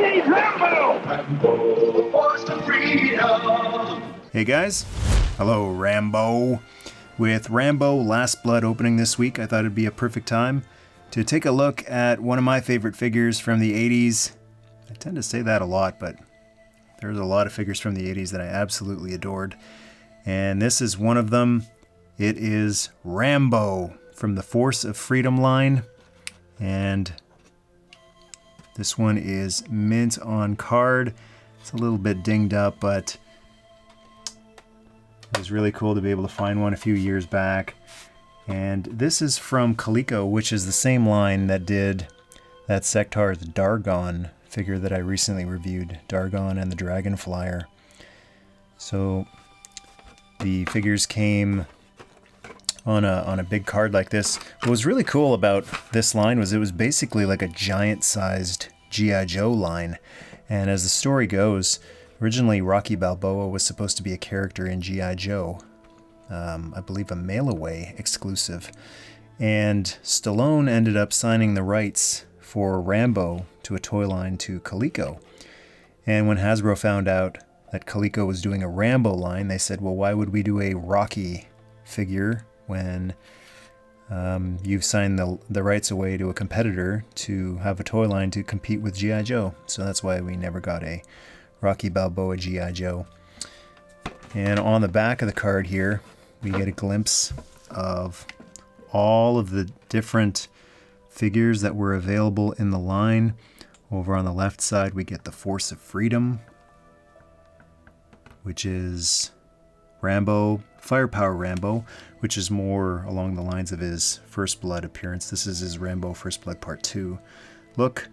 need Rambo! Rambo, Force of Freedom! Hey guys, hello Rambo. With Rambo Last Blood opening this week, I thought it'd be a perfect time to take a look at one of my favorite figures from the 80s. I tend to say that a lot, but there's a lot of figures from the 80s that I absolutely adored. And this is one of them. It is Rambo from the Force of Freedom line. And this one is mint on card. It's a little bit dinged up, but it was really cool to be able to find one a few years back. And this is from Coleco, which is the same line that did that Sectar's Dargon figure that I recently reviewed, Dargon and the Dragon Flyer. So the figures came on a big card like this. What was really cool about this line was it was basically like a giant-sized G.I. Joe line. And as the story goes, originally Rocky Balboa was supposed to be a character in G.I. Joe. I believe a mail-away exclusive. And Stallone ended up signing the rights for Rambo to a toy line to Coleco. And when Hasbro found out that Coleco was doing a Rambo line, they said, well, why would we do a Rocky figure when you've signed the rights away to a competitor to have a toy line to compete with G.I. Joe? So that's why we never got a Rocky Balboa G.I. Joe. And on the back of the card here, we get a glimpse of all of the different figures that were available in the line. Over on the left side, we get the Force of Freedom, which is Rambo, Firepower Rambo, which is more along the lines of his First Blood appearance. This is his Rambo First Blood Part 2. Look,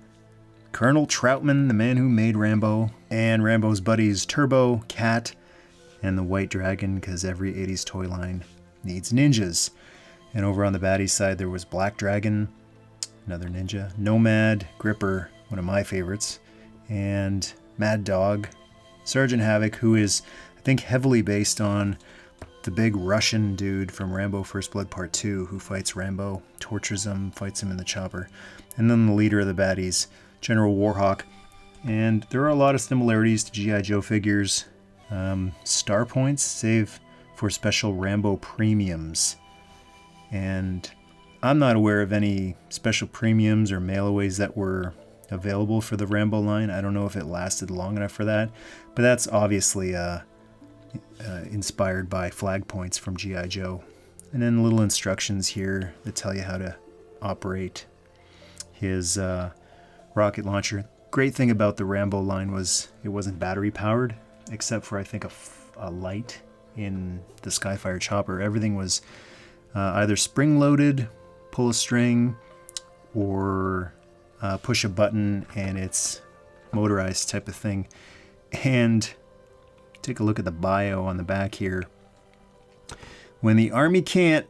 Colonel Troutman, the man who made Rambo, and Rambo's buddies Turbo, Cat, and the White Dragon, because every 80s toy line needs ninjas. And over on the baddie side, there was Black Dragon, another ninja, Nomad, Gripper, one of my favorites, and Mad Dog, Sergeant Havoc, who is, I think, heavily based on the big Russian dude from Rambo First Blood Part 2 who fights Rambo, tortures him, fights him in the chopper. And then the leader of the baddies, General Warhawk. And there are a lot of similarities to G.I. Joe figures. Star points save for special Rambo premiums. And I'm not aware of any special premiums or mailaways that were available for the Rambo line. I don't know if it lasted long enough for that, but that's obviously inspired by flag points from G.I. Joe. And then little instructions here that tell you how to operate his rocket launcher. Great thing about the Rambo line was it wasn't battery powered, except for I think a light in the Skyfire chopper. Everything was either spring-loaded, pull a string, or push a button and it's motorized type of thing. And take a look at the bio on the back here. When the Army can't,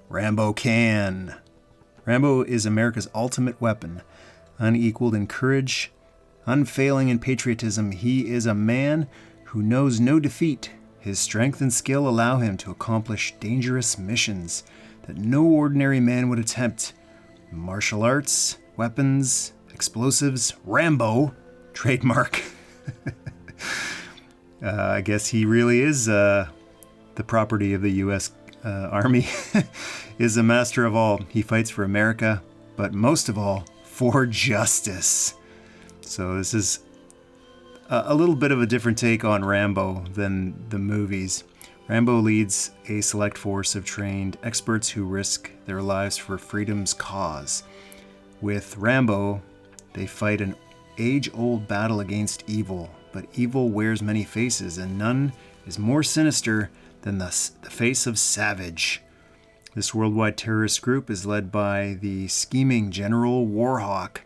Rambo can. Rambo is America's ultimate weapon. Unequaled in courage, unfailing in patriotism, he is a man who knows no defeat. His strength and skill allow him to accomplish dangerous missions that no ordinary man would attempt. Martial arts, weapons, explosives, Rambo, trademark. I guess he really is the property of the U.S. Army, is a master of all. He fights for America, but most of all, for justice. So this is a little bit of a different take on Rambo than the movies. Rambo leads a select force of trained experts who risk their lives for freedom's cause. With Rambo, they fight an age-old battle against evil, but evil wears many faces, and none is more sinister than the face of Savage. This worldwide terrorist group is led by the scheming General Warhawk,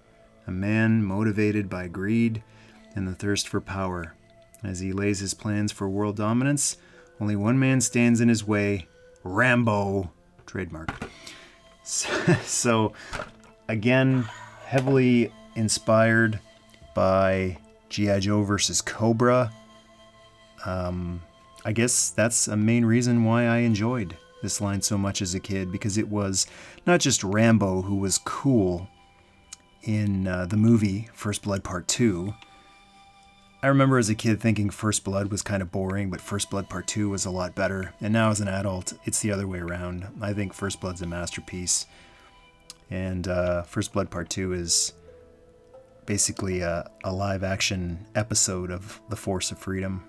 a man motivated by greed and the thirst for power. As he lays his plans for world dominance, only one man stands in his way, Rambo, trademark. So again, heavily inspired by G.I. Joe versus Cobra. I guess that's a main reason why I enjoyed this line so much as a kid, because it was not just Rambo who was cool in the movie First Blood Part 2. I remember as a kid thinking First Blood was kind of boring, but First Blood Part 2 was a lot better. And now as an adult, it's the other way around. I think First Blood's a masterpiece. And First Blood Part 2 is basically a live-action episode of The Force of Freedom.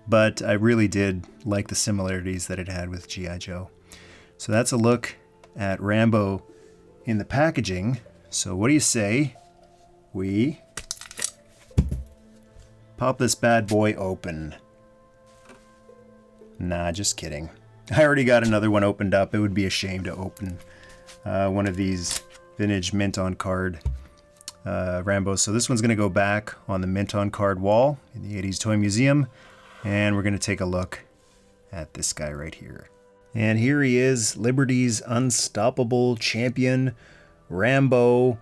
But I really did like the similarities that it had with G.I. Joe. So that's a look at Rambo in the packaging. So what do you say we pop this bad boy open? Nah, just kidding. I already got another one opened up. It would be a shame to open one of these vintage mint on card Rambos. So this one's going to go back on the mint on card wall in the 80s Toy Museum. And we're going to take a look at this guy right here. And here he is, Liberty's unstoppable champion, Rambo.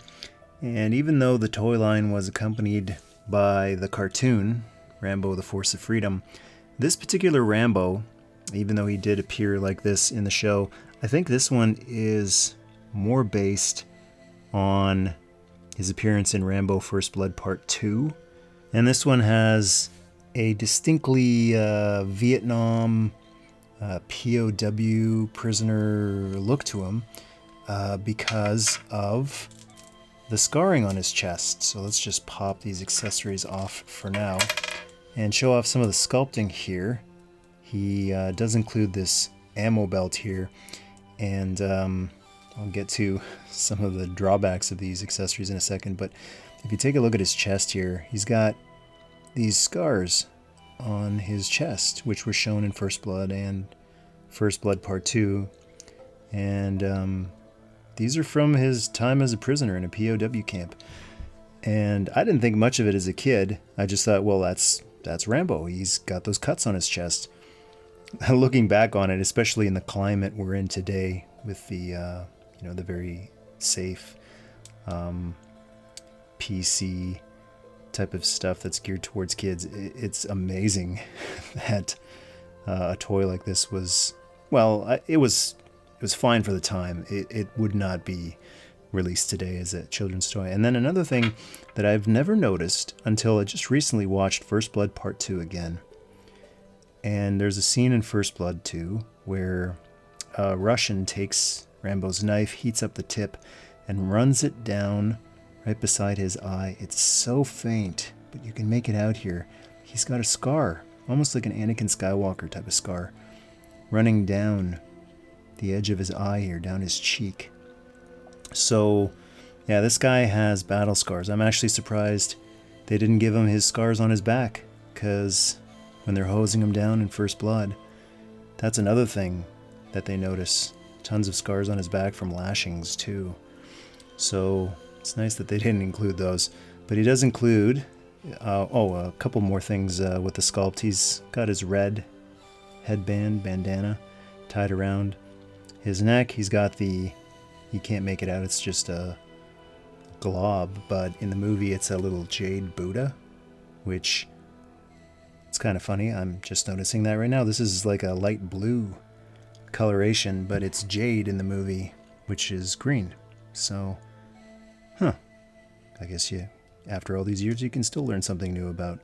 And even though the toy line was accompanied by the cartoon, Rambo, the Force of Freedom, this particular Rambo, even though he did appear like this in the show, I think this one is more based on his appearance in Rambo First Blood Part 2. And this one has a distinctly Vietnam POW prisoner look to him because of the scarring on his chest. So let's just pop these accessories off for now and show off some of the sculpting here. He does include this ammo belt here, and I'll get to some of the drawbacks of these accessories in a second, but if you take a look at his chest here, he's got these scars on his chest, which were shown in First Blood and First Blood Part 2, and these are from his time as a prisoner in a POW camp. And I didn't think much of it as a kid. I just thought, well, that's Rambo. He's got those cuts on his chest. Looking back on it, especially in the climate we're in today, with the the very safe PC type of stuff that's geared towards kids, it's amazing that a toy like this was, well, it was fine for the time. It would not be released today as a children's toy. And then another thing that I've never noticed until I just recently watched First Blood Part 2 again. And there's a scene in First Blood 2 where a Russian takes Rambo's knife, heats up the tip, and runs it down right beside his eye. It's so faint, but you can make it out here. He's got a scar, almost like an Anakin Skywalker type of scar, running down the edge of his eye here, down his cheek. So, yeah, this guy has battle scars. I'm actually surprised they didn't give him his scars on his back, because when they're hosing him down in First Blood, that's another thing that they notice. Tons of scars on his back from lashings, too. So it's nice that they didn't include those. But he does include, a couple more things with the sculpt. He's got his red headband, bandana, tied around his neck. He's got you can't make it out, it's just a glob. But in the movie, it's a little jade Buddha, which it's kind of funny. I'm just noticing that right now. This is like a light blue coloration, but it's jade in the movie, which is green. So, I guess after all these years, you can still learn something new about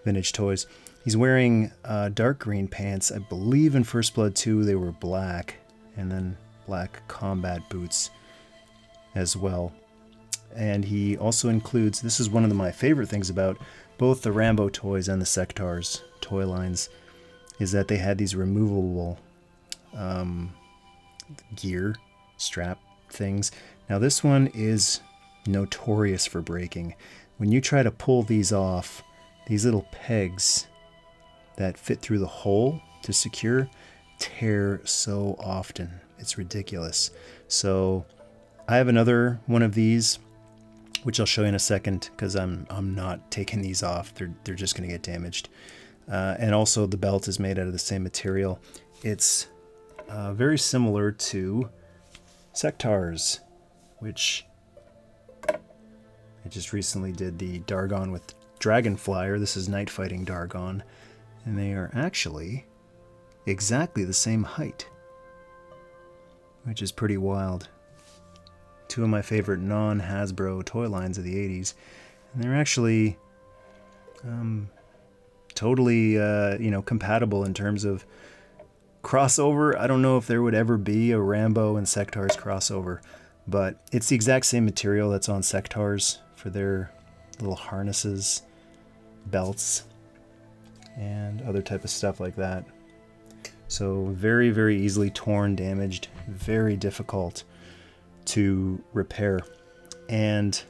vintage toys. He's wearing dark green pants. I believe in First Blood 2 they were black, and then black combat boots as well. And he also includes, this is one of my favorite things about both the Rambo toys and the Sectars toy lines, is that they had these removable gear strap things. Now this one is notorious for breaking. When you try to pull these off, these little pegs that fit through the hole to secure tear so often. It's ridiculous. So I have another one of these, which I'll show you in a second, because I'm not taking these off. They're just going to get damaged. And also the belt is made out of the same material. It's very similar to Sectars, which I just recently did the Dargon with Dragon Flyer. This is Night Fighting Dargon, and they are actually exactly the same height, which is pretty wild. two of my favorite non-Hasbro toy lines of the 80s. And they're actually totally, compatible in terms of crossover. I don't know if there would ever be a Rambo and Sectaurs crossover, but it's the exact same material that's on Sectaurs for their little harnesses, belts, and other type of stuff like that. So very, very easily torn, damaged, very difficult to repair. And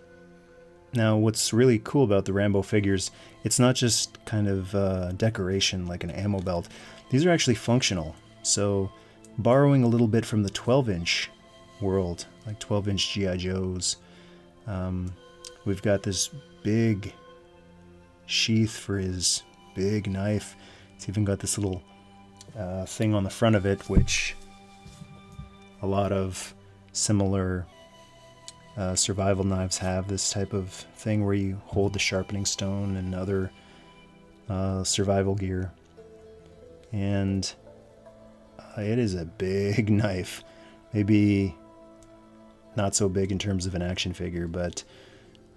now what's really cool about the Rambo figures, it's not just kind of decoration like an ammo belt. These are actually functional. So borrowing a little bit from the 12-inch world, like 12-inch G.I. Joes, we've got this big sheath for his big knife. It's even got this little thing on the front of it, which a lot of similar survival knives have, this type of thing where you hold the sharpening stone and other survival gear. And it is a big knife. Maybe not so big in terms of an action figure, but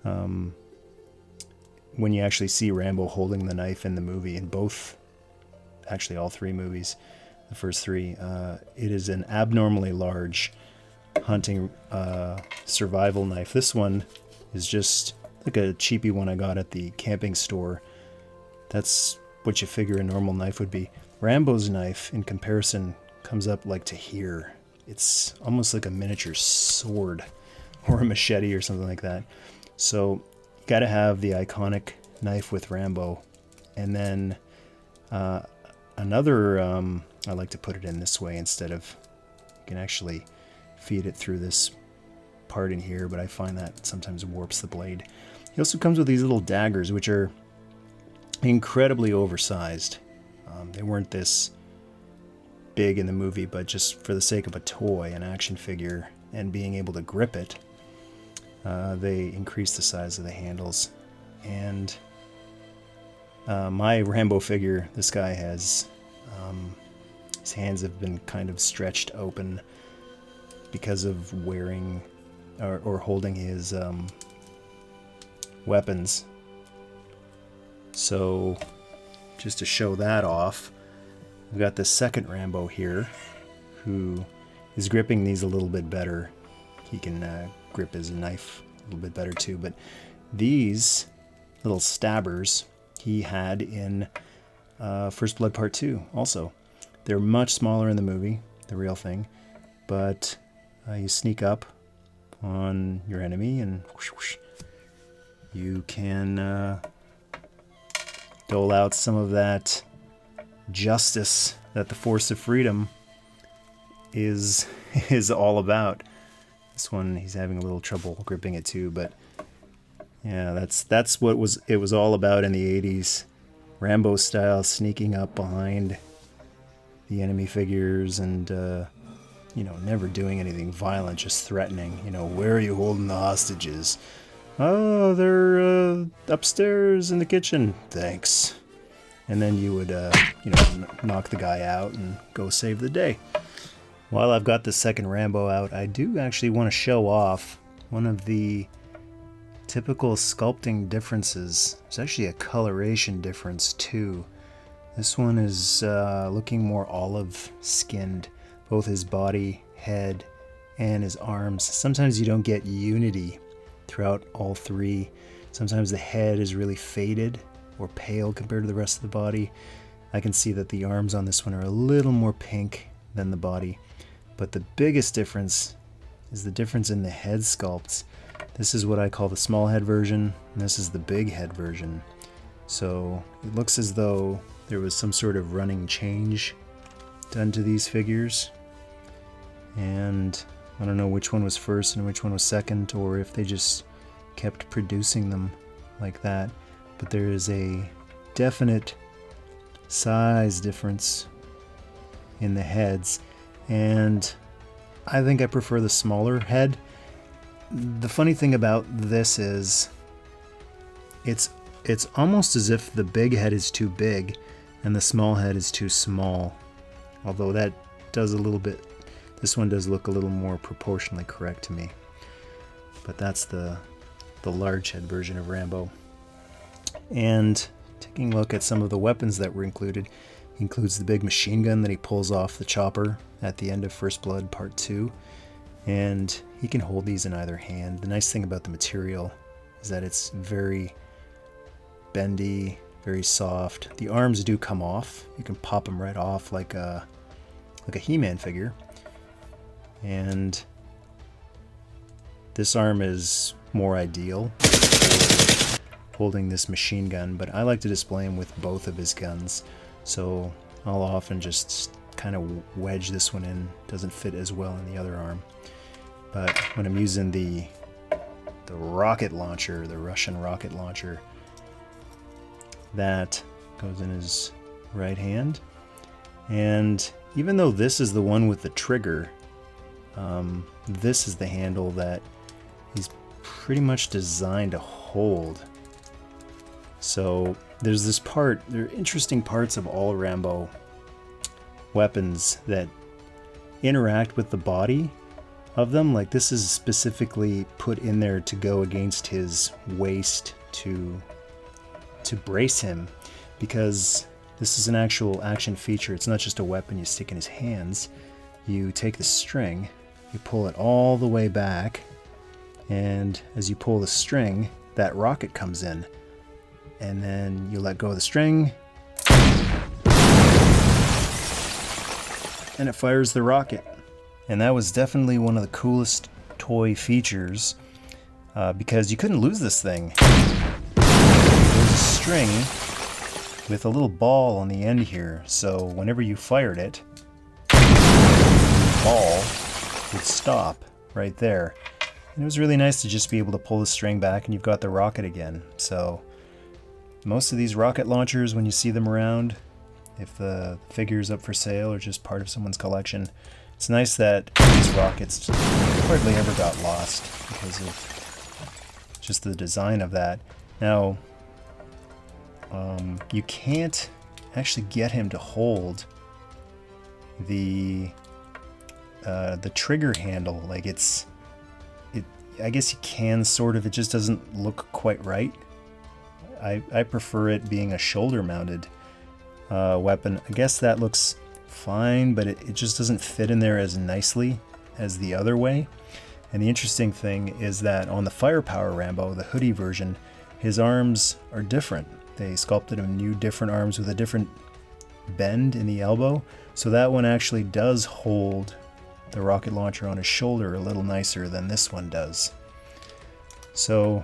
when you actually see Rambo holding the knife in the movie, in both, actually all three movies, the first three, it is an abnormally large hunting survival knife. This one is just like a cheapy one I got at the camping store. That's what you figure a normal knife would be. Rambo's knife, in comparison, comes up like to here. It's almost like a miniature sword or a machete or something like that. So you got to have the iconic knife with Rambo. And then another, I like to put it in this way instead of, you can actually feed it through this part in here, but I find that sometimes warps the blade. He also comes with these little daggers, which are incredibly oversized. They weren't this big in the movie, but just for the sake of a toy, an action figure, and being able to grip it, they increased the size of the handles. And my Rambo figure, this guy has, his hands have been kind of stretched open because of wearing or holding his weapons. So just to show that off, we've got the second Rambo here who is gripping these a little bit better. He can grip his knife a little bit better too, but these little stabbers he had in First Blood Part 2 also. They're much smaller in the movie, the real thing, but you sneak up on your enemy and whoosh, whoosh, you can dole out some of that justice that the Force of Freedom is all about. This one, he's having a little trouble gripping it too, but yeah, that's what it was all about in the 80s. Rambo style, sneaking up behind the enemy figures and never doing anything violent, just threatening. Where are you holding the hostages? Oh, they're upstairs in the kitchen. Thanks. And then you would, knock the guy out and go save the day. While I've got the second Rambo out, I do actually want to show off one of the typical sculpting differences. There's actually a coloration difference too. This one is looking more olive-skinned, both his body, head, and his arms. Sometimes you don't get unity throughout all three. Sometimes the head is really faded or pale compared to the rest of the body. I can see that the arms on this one are a little more pink than the body. But the biggest difference is the difference in the head sculpts. This is what I call the small head version, and this is the big head version. So it looks as though there was some sort of running change done to these figures. And I don't know which one was first and which one was second, or if they just kept producing them like that. But there is a definite size difference in the heads, and I think I prefer the smaller head. The funny thing about this is it's almost as if the big head is too big and the small head is too small. Although that does a little bit, this one does look a little more proportionally correct to me. but that's the large head version of Rambo. And taking a look at some of the weapons that were included, he includes the big machine gun that he pulls off the chopper at the end of First Blood Part 2. And he can hold these in either hand. The nice thing about the material is that it's very bendy, very soft. The arms do come off. You can pop them right off like a He-Man figure. And this arm is more ideal for holding this machine gun, but I like to display him with both of his guns. So I'll often just kind of wedge this one in. Doesn't fit as well in the other arm. But when I'm using the rocket launcher, the Russian rocket launcher, that goes in his right hand. And even though this is the one with the trigger, this is the handle that he's pretty much designed to hold. So there's this part, there are interesting parts of all Rambo weapons that interact with the body of them. Like this is specifically put in there to go against his waist to brace him, because this is an actual action feature. It's not just a weapon you stick in his hands. You take the string, you pull it all the way back, and as you pull the string, that rocket comes in. And then you let go of the string, and it fires the rocket. And that was definitely one of the coolest toy features, because you couldn't lose this thing. There's a string with a little ball on the end here, so whenever you fired it, the ball would stop right there. And it was really nice to just be able to pull the string back and you've got the rocket again. So most of these rocket launchers, when you see them around, if the figure's up for sale or just part of someone's collection, it's nice that these rockets hardly ever got lost because of just the design of that. Now, you can't actually get him to hold the trigger handle. Like I guess you can sort of, it just doesn't look quite right. I prefer it being a shoulder-mounted weapon. I guess that looks fine, but it just doesn't fit in there as nicely as the other way. And the interesting thing is that on the Firepower Rambo, the hoodie version, his arms are different. They sculpted him new different arms with a different bend in the elbow, so that one actually does hold the rocket launcher on his shoulder a little nicer than this one does. So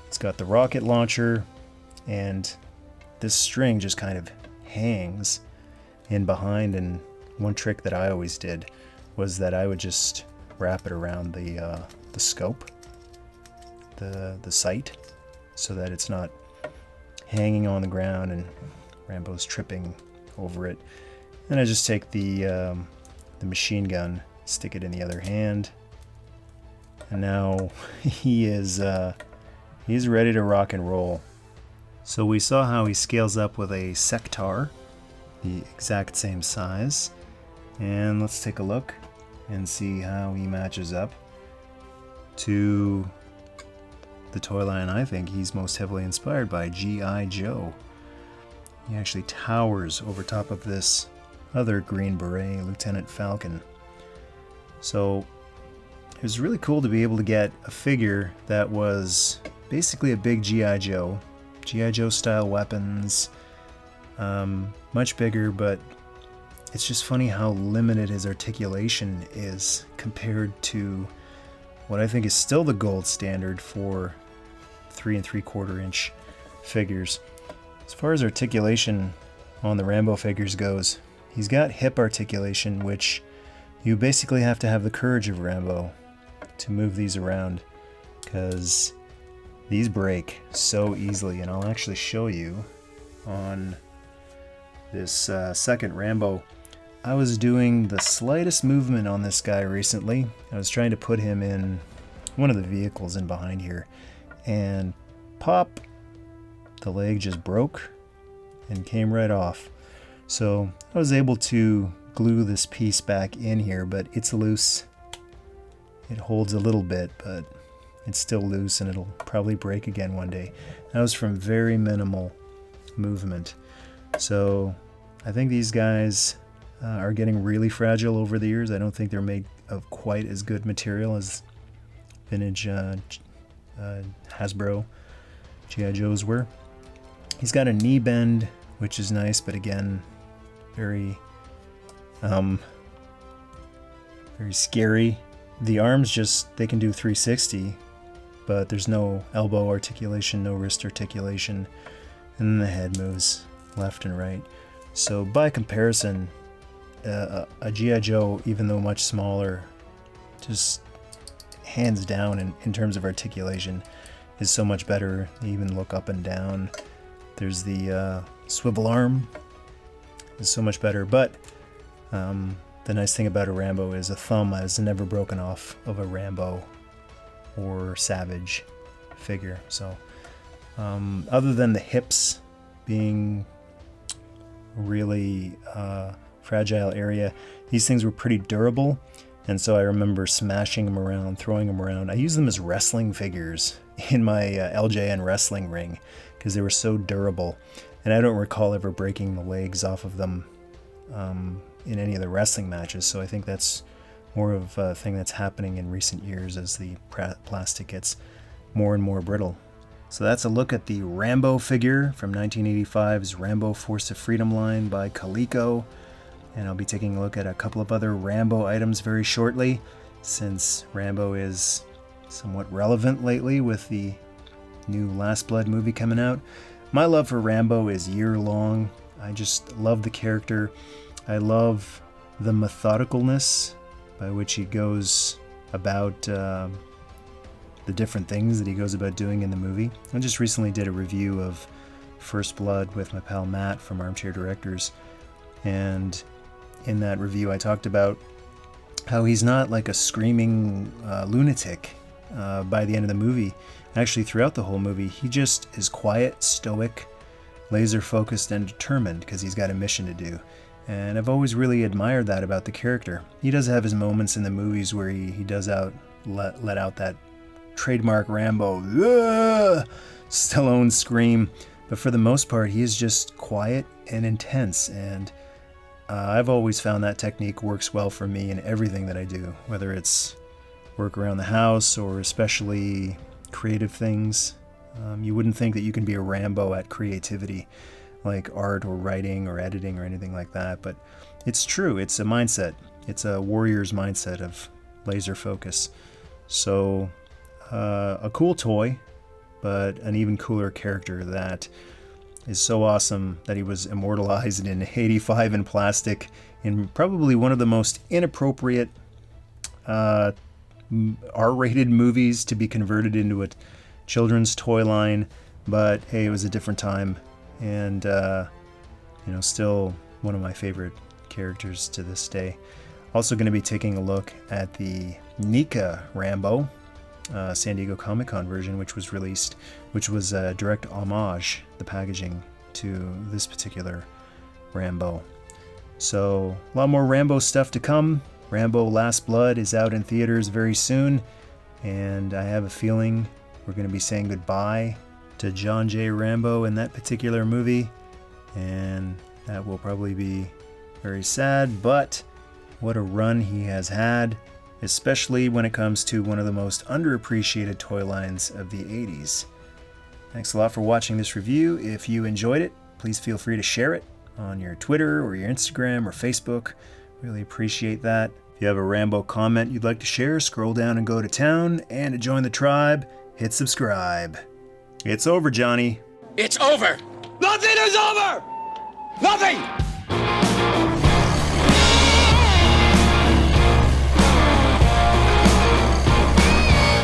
it's got the rocket launcher, and this string just kind of hangs in behind. And one trick that I always did was that I would just wrap it around the scope, the sight, so that it's not hanging on the ground and Rambo's tripping over it. Then I just take the machine gun, stick it in the other hand, and now he's ready to rock and roll. So we saw how he scales up with a Sectar, the exact same size, and let's take a look and see how he matches up to the toy line I think he's most heavily inspired by, G.I. Joe. He actually towers over top of this other Green Beret, Lieutenant Falcon. So it was really cool to be able to get a figure that was basically a big G.I. Joe. G.I. Joe style weapons, much bigger, but it's just funny how limited his articulation is compared to what I think is still the gold standard for 3 3/4 inch figures. As far as articulation on the Rambo figures goes, he's got hip articulation, which you basically have to have the courage of Rambo to move these around, because these break so easily. And I'll actually show you on this second Rambo. I was doing the slightest movement on this guy recently. I was trying to put him in one of the vehicles in behind here, and pop, the leg just broke and came right off. So I was able to glue this piece back in here, but it's loose It holds a little bit, but it's still loose and it'll probably break again one day. That was from very minimal movement. So I think these guys are getting really fragile over the years. I don't think they're made of quite as good material as vintage Hasbro G.I. Joes were. He's got a knee bend, which is nice, but again, very scary. The arms they can do 360, but there's no elbow articulation, no wrist articulation, and then the head moves left and right. So by comparison, a G.I. Joe, even though much smaller, just hands down in terms of articulation, is so much better. You even look up and down. There's the swivel arm. Is so much better. But the nice thing about a Rambo is a thumb has never broken off of a Rambo or Savage figure. So other than the hips being really fragile area, these things were pretty durable. And so I remember smashing them around, throwing them around. I used them as wrestling figures in my LJN wrestling ring because they were so durable. And I don't recall ever breaking the legs off of them in any of the wrestling matches. So I think that's more of a thing that's happening in recent years as the plastic gets more and more brittle. So that's a look at the Rambo figure from 1985's Rambo Force of Freedom line by Coleco. And I'll be taking a look at a couple of other Rambo items very shortly, since Rambo is somewhat relevant lately with the new Last Blood movie coming out. My love for Rambo is year-long. I just love the character. I love the methodicalness by which he goes about the different things that he goes about doing in the movie. I just recently did a review of First Blood with my pal Matt from Armchair Directors, and in that review I talked about how he's not like a screaming lunatic by the end of the movie. Actually, throughout the whole movie, he just is quiet, stoic, laser focused, and determined because he's got a mission to do. And I've always really admired that about the character. He does have his moments in the movies where he does let out that trademark Rambo Stallone scream, but for the most part he is just quiet and intense, and I've always found that technique works well for me in everything that I do, whether it's work around the house or especially creative things. You wouldn't think that you can be a Rambo at creativity, like art or writing or editing or anything like that, but it's true. It's a mindset. It's a warrior's mindset of laser focus. So a cool toy, but an even cooler character that is so awesome that he was immortalized in 85 in plastic in probably one of the most inappropriate R-rated movies to be converted into a children's toy line. But hey, it was a different time, and still one of my favorite characters to this day. Also going to be taking a look at the Nika Rambo San Diego Comic-Con version, which was released, which was a direct homage, the packaging, to this particular Rambo. So a lot more Rambo stuff to come. Rambo Last Blood is out in theaters very soon, and I have a feeling we're going to be saying goodbye to John J. Rambo in that particular movie, and that will probably be very sad, but what a run he has had, especially when it comes to one of the most underappreciated toy lines of the 80s. Thanks a lot for watching this review. If you enjoyed it, please feel free to share it on your Twitter or your Instagram or Facebook. Really appreciate that. If you have a Rambo comment you'd like to share, scroll down and go to town. And to join the tribe, hit subscribe. It's over, Johnny. It's over. Nothing is over. Nothing.